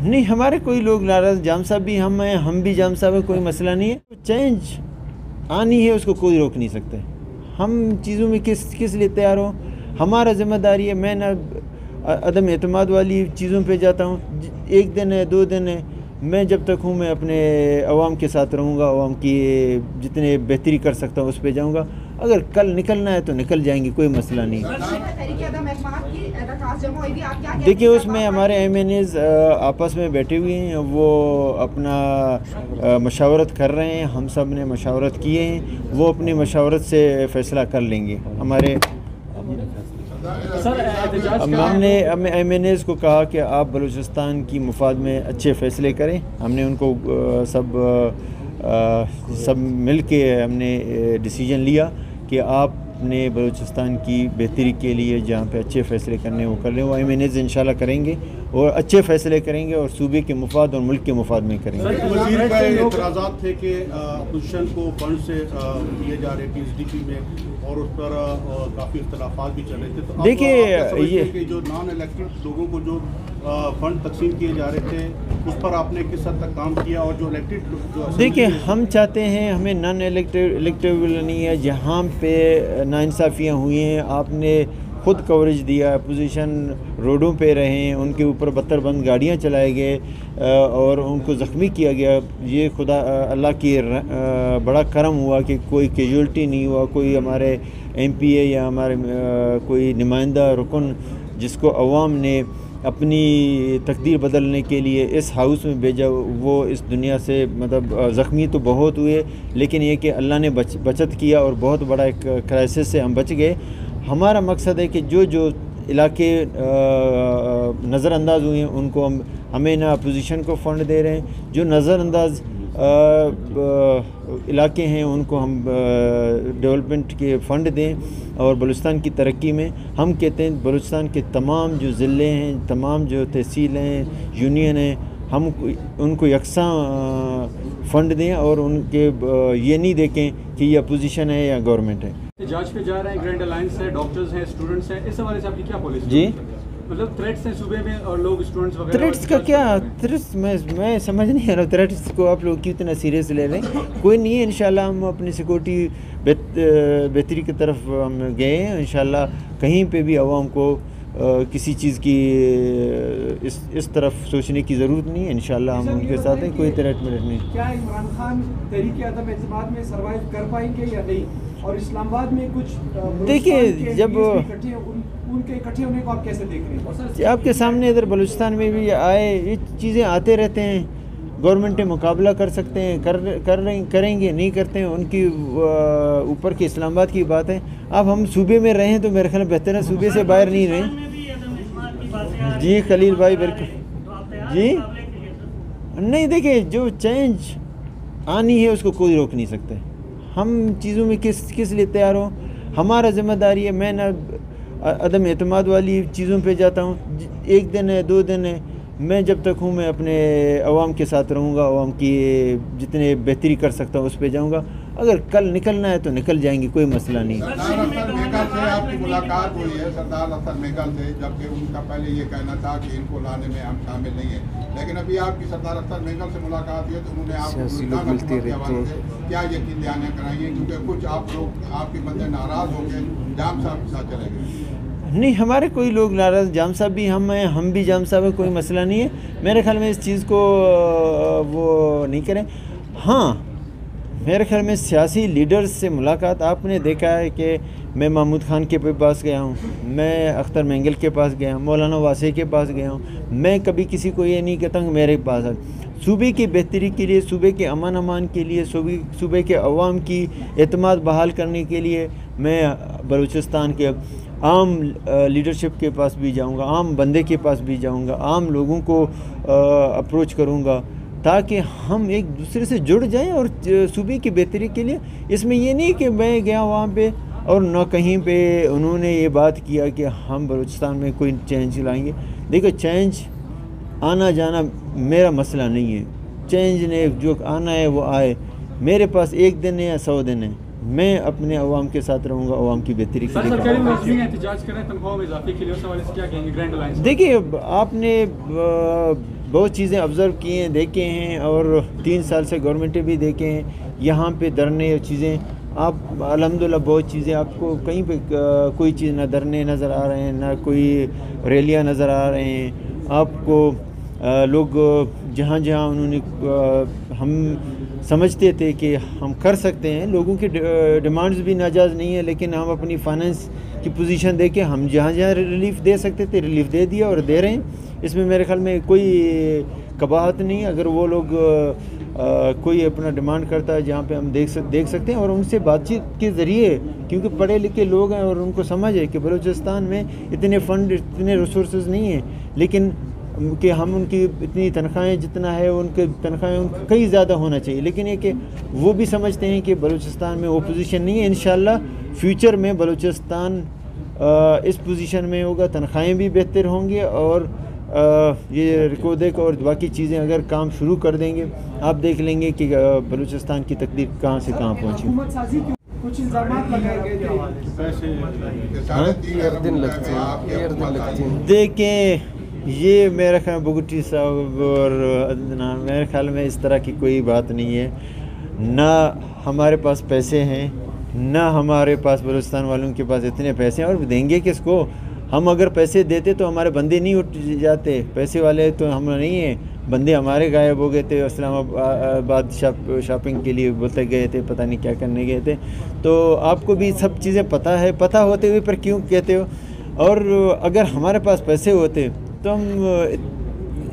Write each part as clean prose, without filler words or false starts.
نہیں ہمارے کوئی لوگ ناراض، جام صاحب بھی ہم بھی جام صاحب ہے، کوئی مسئلہ نہیں ہے. چینج آنی ہے، اس کو کوئی روک نہیں سکتے. ہم چیزوں میں کس لیے تیار ہوں، ہمارا ذمہ داری ہے. میں نہ عدم اعتماد والی چیزوں پہ جاتا ہوں. 1 دن ہے 2 دن ہے، میں جب تک ہوں میں اپنے عوام کے ساتھ رہوں گا، عوام کی جتنے بہتری کر سکتا ہوں اس پہ جاؤں گا. اگر کل نکلنا ہے تو نکل جائیں گے، کوئی مسئلہ نہیں. دیکھیے اس میں ہمارے ایم این ایز آپس میں بیٹھے ہوئے ہیں، وہ اپنا مشاورت کر رہے ہیں. ہم سب نے مشاورت کیے ہیں، وہ اپنی مشاورت سے فیصلہ کر لیں گے. ہمارے ہم نے ایم این ایز کو کہا کہ آپ بلوچستان کی مفاد میں اچھے فیصلے کریں. ہم نے ان کو سب مل کے ہم نے ڈیسیجن لیا کہ آپ نے بلوچستان کی بہتری کے لیے جہاں پہ اچھے فیصلے کرنے وہ کر لیں. وہ ایم این ایز انشاءاللہ کریں گے اور اچھے فیصلے کریں گے اور صوبے کے مفاد اور ملک کے مفاد میں کریں گے. وزیر کا اعتراضات تھے کہ اپوزیشن کو فنڈ سے دیے جا رہے ٹی ایس ڈی پی میں اور اس پر کافی اختلافات بھی چل رہے تھے. تو دیکھیے یہ جو نان الیکٹڈ لوگوں کو جو فنڈ تقسیم کیے جا رہے تھے اس پر آپ نے کس حد تک کام کیا، اور جو الیکٹڈ دیکھیے ہم چاہتے ہیں ہمیں نان الیکٹیبل نہیں ہے. جہاں پہ ناانصافیاں ہوئی ہیں آپ نے خود کوریج دیا. اپوزیشن روڈوں پہ رہے ہیں، ان کے اوپر بتر بند گاڑیاں چلائے گئے اور ان کو زخمی کیا گیا. یہ خدا اللہ کی بڑا کرم ہوا کہ کوئی کیجولٹی نہیں ہوا. کوئی ہمارے ایم پی اے یا ہمارے کوئی نمائندہ رکن جس کو عوام نے اپنی تقدیر بدلنے کے لیے اس ہاؤس میں بھیجا، وہ اس دنیا سے مطلب زخمی تو بہت ہوئے، لیکن یہ کہ اللہ نے بچت کیا اور بہت بڑا ایک کرائسس سے ہم بچ گئے. ہمارا مقصد ہے کہ جو علاقے نظر انداز ہوئے ہیں ان کو ہمیں نہ اپوزیشن کو فنڈ دے رہے ہیں. جو نظر انداز علاقے ہیں ان کو ہم ڈیولپمنٹ کے فنڈ دیں اور بلوچستان کی ترقی میں ہم کہتے ہیں بلوچستان کے تمام جو ضلع ہیں، تمام جو تحصیل ہیں، یونین ہیں، ہم ان کو یکساں فنڈ دیں اور ان کے یہ نہیں دیکھیں کہ یہ اپوزیشن ہے یا گورنمنٹ ہے. جانچ پہ جا رہے ہیں، گرینڈ الائنس ہے، ڈاکٹرز ہیں، اسٹوڈنٹس ہیں، اس حوالے سے آپ کی کیا پالیسی؟ جی مطلب تھریٹس ہیں صوبے میں اور لوگ اسٹوڈنٹس وغیرہ تھریٹس کا کیا تھریٹس میں سمجھ نہیں آ رہا. تھریٹس کو آپ لوگ کیوں اتنا سیریس لے رہے ہیں؟ کوئی نہیں ہے. انشاءاللہ ہم اپنی سیکورٹی بہتری کی طرف ہم گئے ہیں. انشاءاللہ کہیں پہ بھی عوام کو کسی چیز کی اس طرف سوچنے کی ضرورت نہیں ہے. انشاءاللہ ہم ان کے ساتھ ہیں، کوئی تھریٹ میں نہیں. کیا عمران خان تحریک عدم اعتماد میں سروائیو کر پائیں گے یا نہیں؟ اور اسلام آباد میں کچھ دیکھیے جب ان کے اکٹھے ہونے کو آپ کیسے دیکھ رہے ہیں؟ آپ کے سامنے ادھر بلوچستان میں بھی آئے، یہ چیزیں آتے رہتے ہیں. گورنمنٹیں مقابلہ کر سکتے ہیں، کریں گے، نہیں کرتے ہیں ان کی اوپر کی اسلام آباد کی بات ہے. اب ہم صوبے میں رہیں تو میرے خیال بہتر ہے صوبے سے باہر نہیں رہیں. جی خلیل بھائی بالکل جی نہیں. دیکھیں جو چینج آنی ہے اس کو کوئی روک نہیں سکتے. ہم چیزوں میں کس لیے تیار ہوں، ہمارا ذمہ داری ہے. میں نہ عدم اعتماد والی چیزوں پہ جاتا ہوں. 1 دن ہے 2 دن ہے، میں جب تک ہوں میں اپنے عوام کے ساتھ رہوں گا، عوام کی جتنے بہتری کر سکتا ہوں اس پہ جاؤں گا. اگر کل نکلنا ہے تو نکل جائیں گے، کوئی مسئلہ نہیں. سردار اختر میگل سے آپ کی ملاقات ہوئی ہے، سردار اختر میگل سے، جبکہ ان کا پہلے یہ کہنا تھا کہ ان کو لانے میں ہم شامل نہیں ہیں، لیکن ابھی آپ کی سردار اختر میگل سے ملاقات ہوئی ہے تو انہوں نے آپ کو کیا یقین دہانیاں کرائی ہیں؟ کیونکہ کچھ آپ لوگ آپ کے بندے ناراض ہو کے جام صاحب کے ساتھ چلے گئے. نہیں ہمارے کوئی لوگ ناراض، جام صاحب بھی ہم بھی جام صاحب ہے، کوئی مسئلہ نہیں ہے. میرے خیال میں اس چیز کو وہ نہیں کریں. ہاں میرے خیال میں سیاسی لیڈرز سے ملاقات آپ نے دیکھا ہے کہ میں محمود خان کے پاس گیا ہوں، میں اختر مینگل کے پاس گیا ہوں، مولانا واسع کے پاس گیا ہوں. میں کبھی کسی کو یہ نہیں کہتا ہوں کہ میرے پاس ہے. صوبے کی بہتری کے لیے، صوبے کے امان کے لیے، صوبے کے عوام کی اعتماد بحال کرنے کے لیے میں بلوچستان کے عام لیڈرشپ کے پاس بھی جاؤں گا، عام بندے کے پاس بھی جاؤں گا، عام لوگوں کو اپروچ کروں گا تاکہ ہم ایک دوسرے سے جڑ جائیں اور صوبے کی بہتری کے لیے. اس میں یہ نہیں کہ میں گیا وہاں پہ اور نہ کہیں پہ انہوں نے یہ بات کیا کہ ہم بلوچستان میں کوئی چینج لائیں گے. دیکھو چینج آنا جانا میرا مسئلہ نہیں ہے. چینج نے جو آنا ہے وہ آئے. میرے پاس 1 دن ہے یا 100 دن ہے، میں اپنے عوام کے ساتھ رہوں گا، عوام کی بہتری کے لیے. دیکھیے آپ نے بہت چیزیں آبزرو کی ہیں، دیکھے ہیں، اور 3 سال سے گورنمنٹیں بھی دیکھے ہیں. یہاں پہ دھرنے چیزیں آپ الحمدللہ بہت چیزیں آپ کو کہیں پہ کوئی چیز نہ دھرنے نظر آ رہے ہیں، نہ کوئی ریلیاں نظر آ رہے ہیں. آپ کو لوگ جہاں جہاں انہوں نے ہم سمجھتے تھے کہ ہم کر سکتے ہیں، لوگوں کی ڈیمانڈز بھی ناجائز نہیں ہیں، لیکن ہم اپنی فائنینس کی پوزیشن دے کے ہم جہاں جہاں ریلیف دے سکتے تھے ریلیف دے دیا اور دے رہے ہیں. اس میں میرے خیال میں کوئی قباحت نہیں. اگر وہ لوگ کوئی اپنا ڈیمانڈ کرتا ہے جہاں پہ ہم دیکھ سکتے ہیں، اور ان سے بات چیت کے ذریعے، کیونکہ پڑھے لکھے لوگ ہیں اور ان کو سمجھ ہے کہ بلوچستان میں اتنے فنڈ اتنے ریسورسز نہیں ہیں، لیکن کہ ہم ان کی اتنی تنخواہیں جتنا ہے ان کے تنخواہیں ان کو کئی زیادہ ہونا چاہیے، لیکن یہ کہ وہ بھی سمجھتے ہیں کہ بلوچستان میں وہ پوزیشن نہیں ہے. انشاءاللہ فیوچر میں بلوچستان اس پوزیشن میں ہوگا، تنخواہیں بھی بہتر ہوں گے، اور یہ ریکوردیک اور باقی چیزیں اگر کام شروع کر دیں گے آپ دیکھ لیں گے کہ بلوچستان کی تقدیر کہاں سے کہاں پہنچی. حکومت سازی کی کچھ الزامات لگائے گئے تھے. دیکھیں یہ میرے خیال میں بگٹی صاحب اور عدنان، میرے خیال میں اس طرح کی کوئی بات نہیں ہے. نہ ہمارے پاس پیسے ہیں، نہ ہمارے پاس بلوچستان والوں کے پاس اتنے پیسے ہیں، اور دیں گے کس کو؟ ہم اگر پیسے دیتے تو ہمارے بندے نہیں اٹھ جاتے. پیسے والے تو ہم نہیں ہیں، بندے ہمارے غائب ہو گئے تھے، اسلام آباد شاپنگ کے لیے بولتے گئے تھے، پتہ نہیں کیا کرنے گئے تھے. تو آپ کو بھی سب چیزیں پتہ ہے، پتہ ہوتے ہوئے پر کیوں کہتے ہو؟ اور اگر ہمارے پاس پیسے ہوتے تو ہم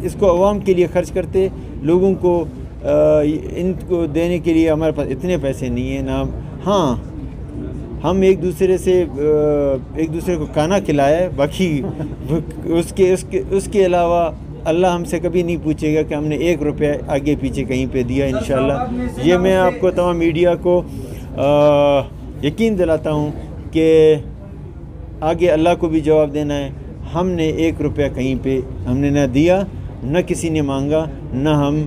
اس کو عوام کے لیے خرچ کرتے. لوگوں کو ان کو دینے کے لیے ہمارے پاس اتنے پیسے نہیں ہیں. نہ ہاں ہم ایک دوسرے کو کھانا کھلایا، باقی اس کے علاوہ اللہ ہم سے کبھی نہیں پوچھے گا کہ ہم نے 1 روپیہ آگے پیچھے کہیں پہ دیا. انشاءاللہ یہ میں آپ کو تمام میڈیا کو یقین دلاتا ہوں کہ آگے اللہ کو بھی جواب دینا ہے. ہم نے 1 روپیہ کہیں پہ ہم نے نہ دیا، نہ کسی نے مانگا، نہ ہم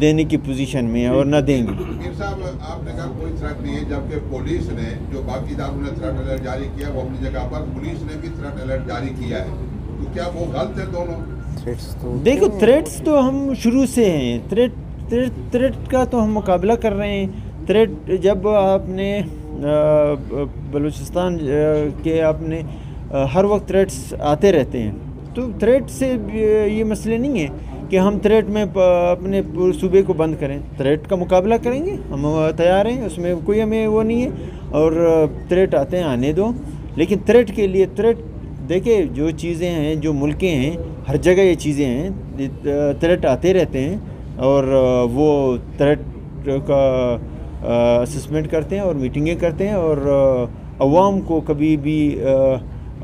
دینے کی پوزیشن میں ہیں اور نہ دیں گے. میر صاحب آپ نے کہا کوئی تھریٹ نہیں ہے، جبکہ پولیس نے جو باقی اداروں نے تھریٹ الرٹ جاری کیا وہ اپنی جگہ پر پولیس نے بھی تھریٹ الرٹ جاری کیا ہے، تو کیا وہ غلط ہے دونوں؟ دیکھو تھریٹس تو ہم شروع سے ہیں، تھریٹ کا تو ہم مقابلہ کر رہے ہیں. تھریٹ جب آپ نے بلوچستان کے آپ نے ہر وقت تھریٹس آتے رہتے ہیں، تو تھریٹ سے یہ مسئلے نہیں ہیں کہ ہم تھریٹ میں اپنے صوبے کو بند کریں. تھریٹ کا مقابلہ کریں گے، ہم تیار ہیں، اس میں کوئی ہمیں وہ نہیں ہے. اور تھریٹ آتے ہیں آنے دو، لیکن تھریٹ کے لیے دیکھیں جو چیزیں ہیں، جو ملکیں ہیں، ہر جگہ یہ چیزیں ہیں، تھریٹ آتے رہتے ہیں، اور وہ تھریٹ کا اسسمنٹ کرتے ہیں اور میٹنگیں کرتے ہیں، اور عوام کو کبھی بھی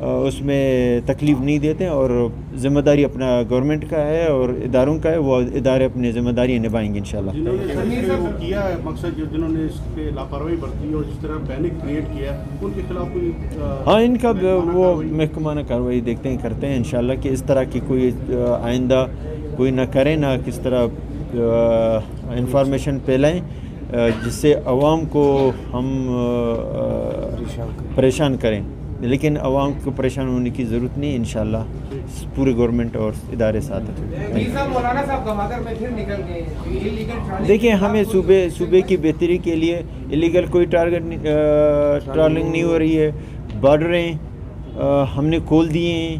اس میں تکلیف نہیں دیتے. اور ذمہ داری اپنا گورنمنٹ کا ہے اور اداروں کا ہے، وہ ادارے اپنی ذمہ داری نبھائیں گے انشاءاللہ. جنہوں نے کیا ہے مقصد جنہوں نے اس پہ لاپرواہی برتی اور جس طرح پینک کریٹ کیا ان کے خلاف کوئی ہاں ان کا وہ محکمانہ کارروائی دیکھتے ہیں، کرتے ہیں انشاءاللہ کہ اس طرح کی کوئی آئندہ کوئی نہ کریں، نہ کس طرح انفارمیشن پھیلائیں جس سے عوام کو ہم پریشان کریں. لیکن عوام کو پریشان ہونے کی ضرورت نہیں، انشاءاللہ پورے گورنمنٹ اور ادارے ساتھ ہیں. دیکھیں ہمیں صوبے کی بہتری کے لیے الیگل کوئی ٹرالنگ نہیں ہو رہی ہے. بارڈریں ہم نے کھول دیے ہیں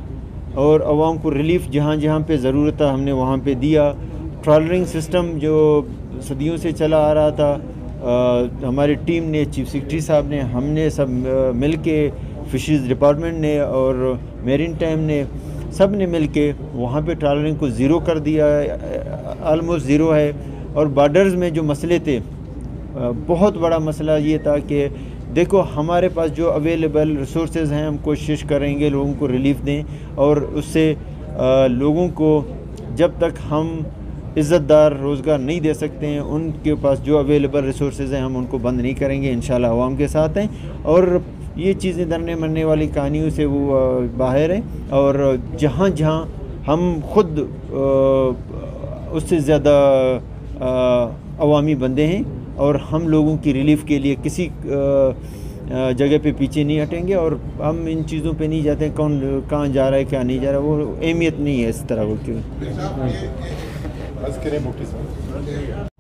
اور عوام کو ریلیف جہاں جہاں پہ ضرورت تھا ہم نے وہاں پہ دیا. ٹرالرنگ سسٹم جو صدیوں سے چلا آ رہا تھا، ہماری ٹیم نے، چیف سیکرٹری صاحب نے، ہم نے سب مل کے، فشریز ڈپارٹمنٹ نے اور میرین ٹائم نے، سب نے مل کے وہاں پہ ٹرالرنگ کو زیرو کر دیا ہے، آلموسٹ زیرو ہے. اور بارڈرز میں جو مسئلے تھے، بہت بڑا مسئلہ یہ تھا کہ دیکھو ہمارے پاس جو اویلیبل ریسورسز ہیں ہم کوشش کریں گے لوگوں کو ریلیف دیں، اور اس سے لوگوں کو جب تک ہم عزت دار روزگار نہیں دے سکتے ہیں، ان کے پاس جو اویلیبل ریسورسز ہیں ہم ان کو بند نہیں کریں گے. انشاءاللہ عوام کے ساتھ ہیں، اور یہ چیزیں ڈرنے مرنے والی کہانیوں سے وہ باہر ہیں. اور جہاں جہاں ہم خود اس سے زیادہ عوامی بندے ہیں، اور ہم لوگوں کی ریلیف کے لیے کسی جگہ پہ پیچھے نہیں ہٹیں گے، اور ہم ان چیزوں پہ نہیں جاتے ہیں کون کہاں جا رہا ہے کیا نہیں جا رہا ہے، وہ اہمیت نہیں ہے اس طرح. وہ کیوں